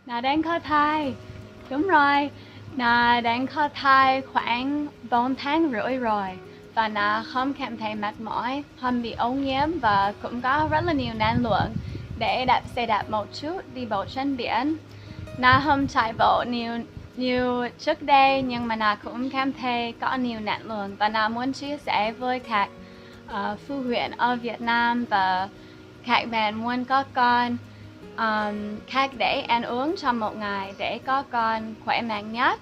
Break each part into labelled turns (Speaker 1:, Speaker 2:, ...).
Speaker 1: Nà đang có thai. Đúng rồi, Nà đang có thai khoảng 4 tháng rưỡi rồi. Và Nà không cảm thấy mệt mỏi, không bị ốm nhiễm và cũng có rất là nhiều năng lượng để đạp xe đạp một chút đi bộ trên biển. Nà không chạy bộ nhiều trước đây nhưng mà Nà cũng cảm thấy có nhiều năng lượng và Nà muốn chia sẻ với các phụ huynh ở Việt Nam và các bạn muốn có con khác để ăn uống trong một ngày để có con khỏe mạnh nhất.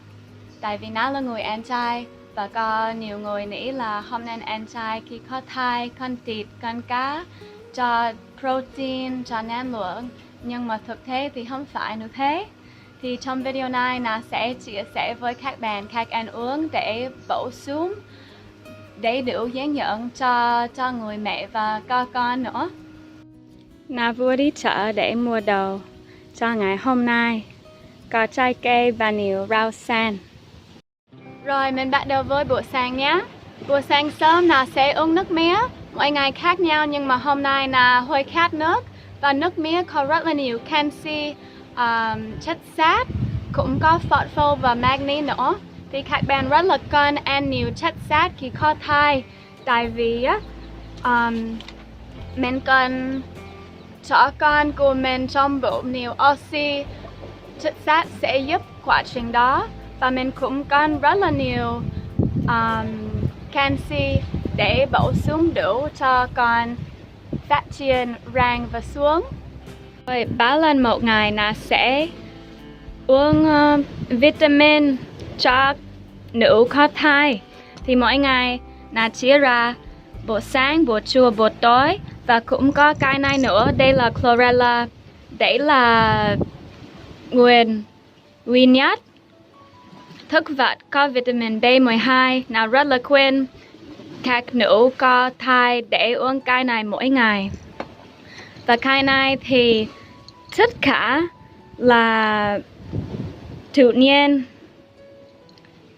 Speaker 1: Tại vì nó là người ăn chay và có nhiều người nghĩ là không nên ăn chay khi có thai, con thịt, con cá cho protein, cho năng lượng. Nhưng mà thực tế thì không phải như thế. Thì trong video này nó sẽ chia sẻ với các bạn cách ăn uống để bổ sung đầy đủ dinh dưỡng cho người mẹ và có con nữa. Nà vừa đi chợ để mua đồ cho ngày hôm nay. Có trái cây và nhiều rau xanh. Rồi mình bắt đầu với bữa sáng nhé. Bữa sáng sớm Nà sẽ uống nước mía. Mỗi ngày khác nhau nhưng mà hôm nay Nà hơi khát nước. Và nước mía có rất là nhiều canxi, chất xát, cũng có phosphor và magie nữa. Thì các bạn rất là cần ăn nhiều chất xát khi có thai. Tại vì mình cần cho con của mình trong bụng nhiều oxy, chất xát sẽ giúp quá trình đó. Và mình cũng cần rất là nhiều canxi để bổ sung đủ cho con phát triển răng và xương. Rồi 3 lần một ngày Nà sẽ uống vitamin cho nữ có thai. Thì mỗi ngày Nà chia ra buổi sáng, buổi trưa, buổi tối. Và cũng có cái này nữa, đây là chlorella. Đây là nguồn duy nhất thực vật có vitamin B12. Nào rất là khuyên các nữ có thai để uống cái này mỗi ngày. Và cái này thì tất cả là tự nhiên.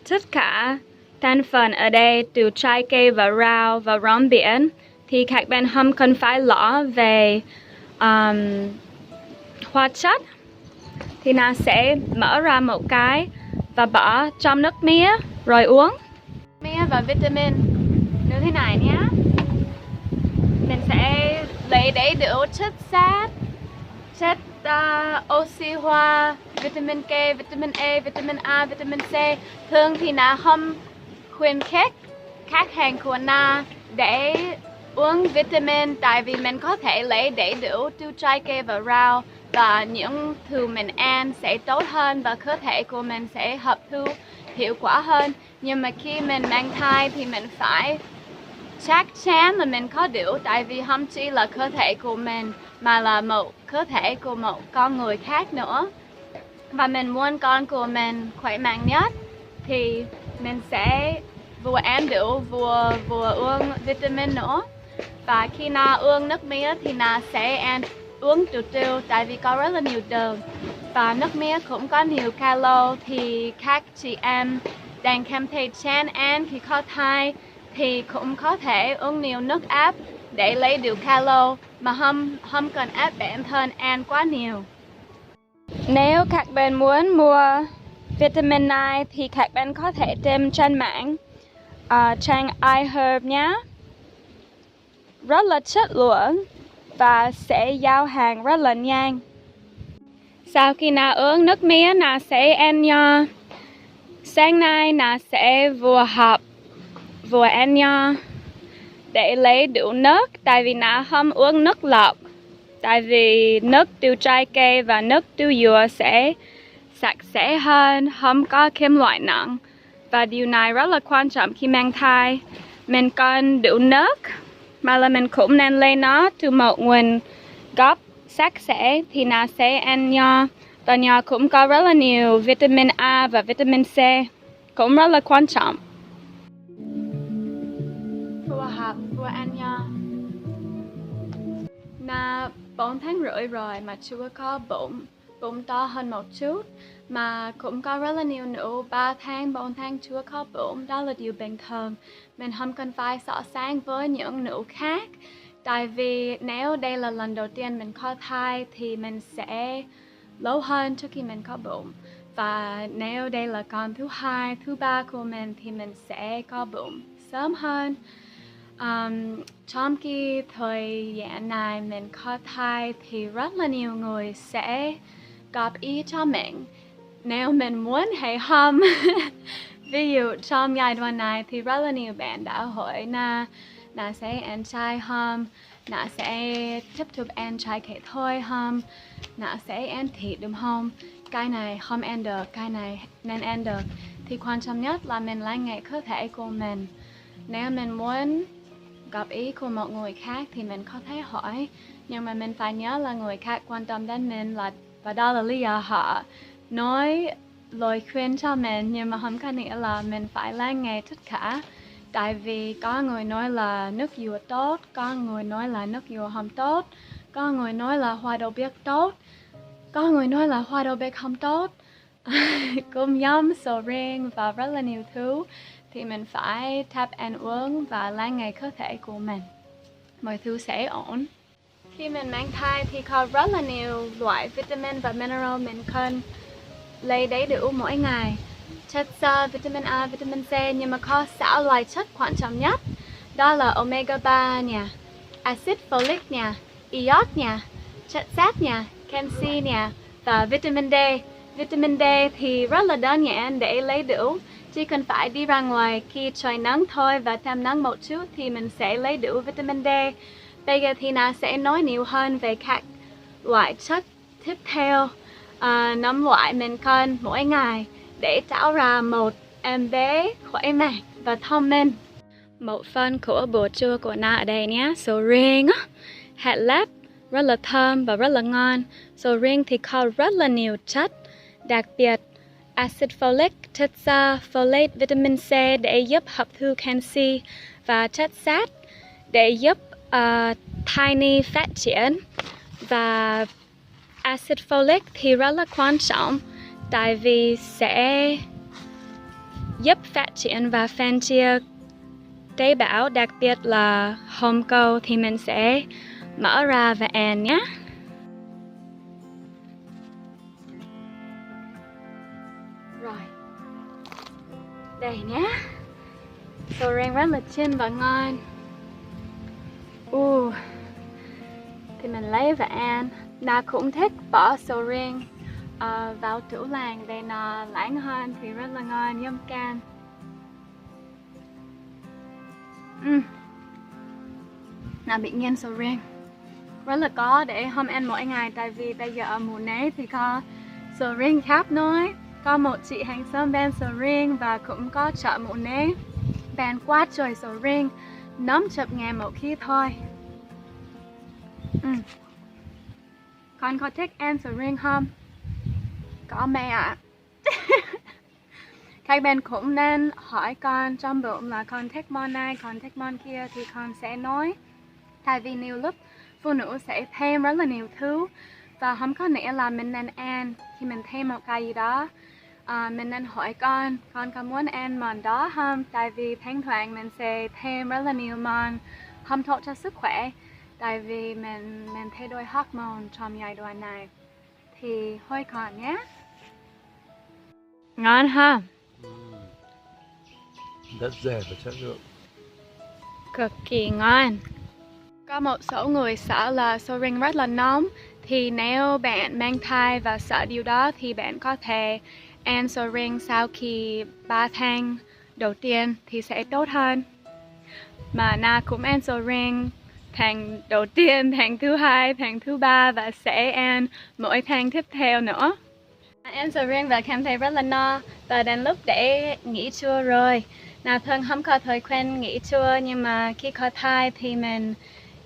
Speaker 1: Tất cả thành phần ở đây từ trái cây và rau và rong biển. Thì các bạn không cần phải lo về hóa chất. Thì Nà sẽ mở ra một cái và bỏ trong nước mía rồi uống. Mía và vitamin như thế này nhé. Mình sẽ lấy đầy đủ chất xát, chất oxy hóa, vitamin K, vitamin E, vitamin A, vitamin C. Thường thì Nà không khuyến khích khách hàng của Nà để uống vitamin tại vì mình có thể lấy đầy đủ từ trái cây và rau và những thứ mình ăn sẽ tốt hơn và cơ thể của mình sẽ hấp thu hiệu quả hơn. Nhưng mà khi mình mang thai thì mình phải chắc chắn là mình có đủ, tại vì không chỉ là cơ thể của mình mà là một cơ thể của một con người khác nữa. Và mình muốn con của mình khỏe mạnh nhất thì mình sẽ vừa ăn đủ vừa uống vitamin nữa. Và khi Nà uống nước mía thì Nà sẽ uống từ từ tại vì có rất là nhiều đường. Và nước mía cũng có nhiều calo thì các chị em đang cảm thấy chán ăn khi có thai thì cũng có thể uống nhiều nước áp để lấy đủ calo mà không cần ép bản thân ăn quá nhiều. Nếu các bạn muốn mua vitamin này thì các bạn có thể tìm trên mạng trang iHerb nhé. Rất là chất lượng và sẽ giao hàng rất là nhanh. Sau khi Nà uống nước mía, Nà sẽ ăn nho. Sáng nay Nà sẽ vừa học vừa ăn nho để lấy đủ nước. Tại vì Nà không uống nước lọc. Tại vì nước từ trái cây và nước từ dừa sẽ sạch sẽ hơn, không có kim loại nặng. Và điều này rất là quan trọng khi mang thai. Mình cần đủ nước mà là mình cũng nên lấy nó từ một nguồn gốc sạch sẽ thì Nà sẽ ăn nho. Và nho cũng có rất là nhiều vitamin A và vitamin C, cũng rất là quan trọng. Vừa học vừa ăn nho. Nà 4 tháng rưỡi rồi mà chưa có bụng to hơn một chút. Mà cũng có rất là nhiều nữ 3 tháng, 4 tháng chưa có bụng. Đó là điều bình thường. Mình không cần phải so sánh với những nữ khác. Tại vì nếu đây là lần đầu tiên mình có thai thì mình sẽ lâu hơn trước khi mình có bụng. Và nếu đây là con thứ 2, thứ 3 của mình thì mình sẽ có bụng sớm hơn. Trong cái thời gian này mình có thai thì rất là nhiều người sẽ góp ý cho mình nếu mình muốn hay không. Ví dụ trong giai đoạn này thì rất là nhiều bạn đã hỏi là sẽ ăn chay không, là sẽ tiếp tục ăn chay cái thôi không, là sẽ ăn thịt đúng không, cái này không ăn được, cái này nên ăn được. Thì quan trọng nhất là mình lắng nghe cơ thể của mình. Nếu mình muốn góp ý của một người khác thì mình có thể hỏi, nhưng mà mình phải nhớ là người khác quan tâm đến mình, và đó là lý do họ nói lời khuyên cho mình, nhưng mà không có nghĩa là mình phải lắng nghe tất cả. Tại vì có người nói là nước dừa tốt, có người nói là nước dừa không tốt, có người nói là hoa đậu biếc tốt, có người nói là hoa đậu biếc không tốt. Cũng giống sầu riêng và rất là nhiều thứ. Thì mình phải tập ăn uống và lắng nghe cơ thể của mình, mọi thứ sẽ ổn. Khi mình mang thai thì có rất là nhiều loại vitamin và mineral mình cần lấy đầy đủ mỗi ngày. Chất xơ, vitamin A, vitamin C, nhưng mà có 6 loại chất quan trọng nhất. Đó là omega 3 nha, acid folic nha, iốt nha, chất sắt nha, canxi nha, và vitamin D. Vitamin D thì rất là đơn giản để lấy đủ. Chỉ cần phải đi ra ngoài khi trời nắng thôi và tắm nắng một chút thì mình sẽ lấy đủ vitamin D. Bây giờ thì Na sẽ nói nhiều hơn về các loại chất tiếp theo. 5 loại mình cần mỗi ngày để tạo ra một em bé khỏe mạnh và thông minh. Một phần của bữa trưa của Na ở đây nhé, sầu riêng, hạt lép rất là thơm và rất là ngon. Sầu riêng thì có rất là nhiều chất, đặc biệt acid folic, chất xơ, folate, vitamin C để giúp hấp thu canxi, và chất sắt để giúp thai nhi phát triển. Và acid folic thì rất là quan trọng tại vì sẽ giúp phát triển và phân chia tế bào, đặc biệt là hồng cầu. Thì mình sẽ mở ra và ăn nhé. Rồi, đây nhé, sầu riêng rất là chín và ngon. Thì mình lấy và ăn. Na cũng thích bỏ sầu riêng vào tủ lạnh để nó lạnh hơn thì rất là ngon, giống can. Na bị nghiện sầu riêng rất là có để không ăn mỗi ngày, tại vì bây giờ ở mùa này thì có sầu riêng khắp nơi. Có một chị hàng xóm bán sầu riêng và cũng có chợ mùa này bán quá trời sầu riêng, 50.000 một ký thôi. Con có thích ăn sầu riêng không? Có mẹ ạ. Các bạn cũng nên hỏi con trong bụng là con thích món này, con thích món kia thì con sẽ nói. Tại vì nhiều lúc phụ nữ sẽ thêm rất là nhiều thứ và không có nghĩa là mình nên ăn. Khi mình thêm một cái gì đó, mình nên hỏi con có muốn ăn món đó không? Tại vì thỉnh thoảng mình sẽ thêm rất là nhiều món không tốt cho sức khỏe. Tại vì mình thay đổi hormone trong giai đoạn này. Thì hỏi con nhé. Ngon ha?
Speaker 2: Rất rẻ và chất lượng.
Speaker 1: Cực kỳ ngon. Có một số người sợ là sầu riêng rất là nóng. Thì nếu bạn mang thai và sợ điều đó thì bạn có thể ăn sầu riêng sau khi 3 tháng đầu tiên thì sẽ tốt hơn. Mà Na cũng ăn sầu riêng tháng đầu tiên, tháng thứ 2, tháng thứ 3 và sẽ ăn mỗi tháng tiếp theo nữa. Ăn sầu riêng và cảm thấy rất là no và đến lúc để nghỉ trưa rồi. Na thường không có thời quen nghỉ trưa, nhưng mà khi có thai thì mình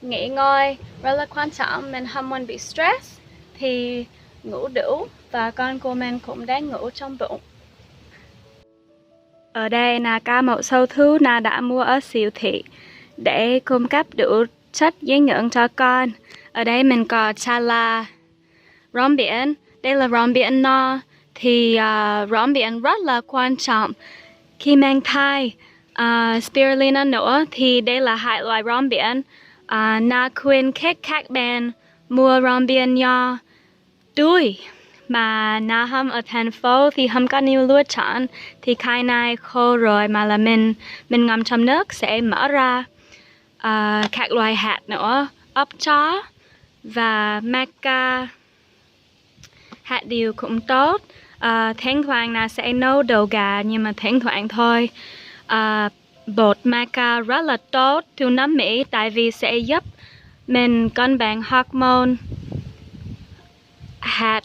Speaker 1: nghỉ ngơi rất là quan trọng. Mình không muốn bị stress thì ngủ đủ và con của mình cũng đang ngủ trong bụng. Ở đây là có một số thứ Na đã mua ở siêu thị để cung cấp đủ chất dinh dưỡng cho con. Ở đây mình có chala, rong biển. Đây là rong biển no. Thì rong biển rất là quan trọng khi mang thai. Spirulina nữa thì đây là hai loại rong biển. Na khuyên các bạn mua rong biển nho tươi Mà na hâm ở thành phố thì không có nhiều lựa chọn. Thì khai này khô rồi mà là mình ngâm trong nước sẽ mở ra các loại hạt nữa, ốc chó và maca. Hạt điều cũng tốt. Thỉnh thoảng là sẽ nấu đồ gà nhưng mà thỉnh thoảng thôi. Bột maca rất là tốt cho nấm Mỹ tại vì sẽ giúp mình cân bằng hormone. Hạt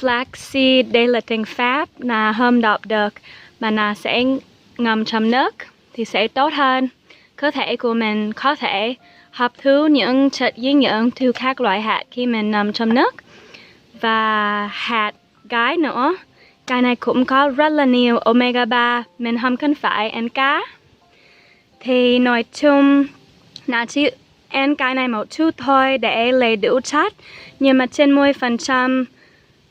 Speaker 1: flaxseed đây là tiếng Pháp là hôm đọc được mà là sẽ ngâm trong nước thì sẽ tốt hơn. Cơ thể của mình có thể hấp thu những chất dinh dưỡng từ các loại hạt khi mình ngâm trong nước. Và hạt gái nữa, cái này cũng có rất là nhiều omega 3, mình không cần phải ăn cá. Thì nói chung là chỉ ăn cái này một chút thôi để lấy đủ chất. Nhưng mà 90%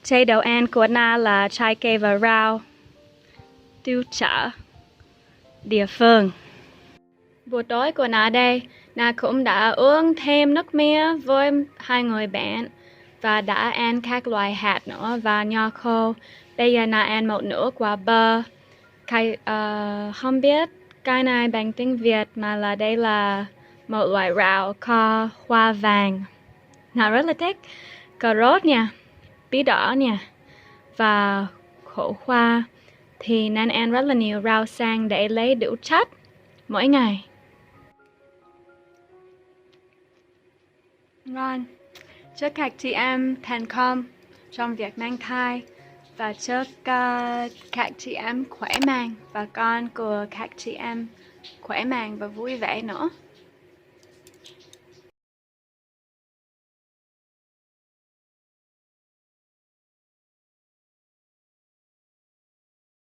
Speaker 1: chế độ ăn của Na là trái cây và rau từ chợ địa phương. Buổi tối của Na đây, Na cũng đã uống thêm nước mía với 2 người bạn và đã ăn các loại hạt nữa và nho khô. Bây giờ Na ăn một nửa quả bơ. Không biết cái này bằng tiếng Việt mà là đây là một loại rau có hoa vàng. Na rất là thích cà rốt nha, bí đỏ nha và khổ qua. Thì nên ăn rất là nhiều rau xanh để lấy đủ chất mỗi ngày. Rồi, chúc các chị em thành công trong việc mang thai và chúc các chị em khỏe mạnh và con của các chị em khỏe mạnh và vui vẻ nữa.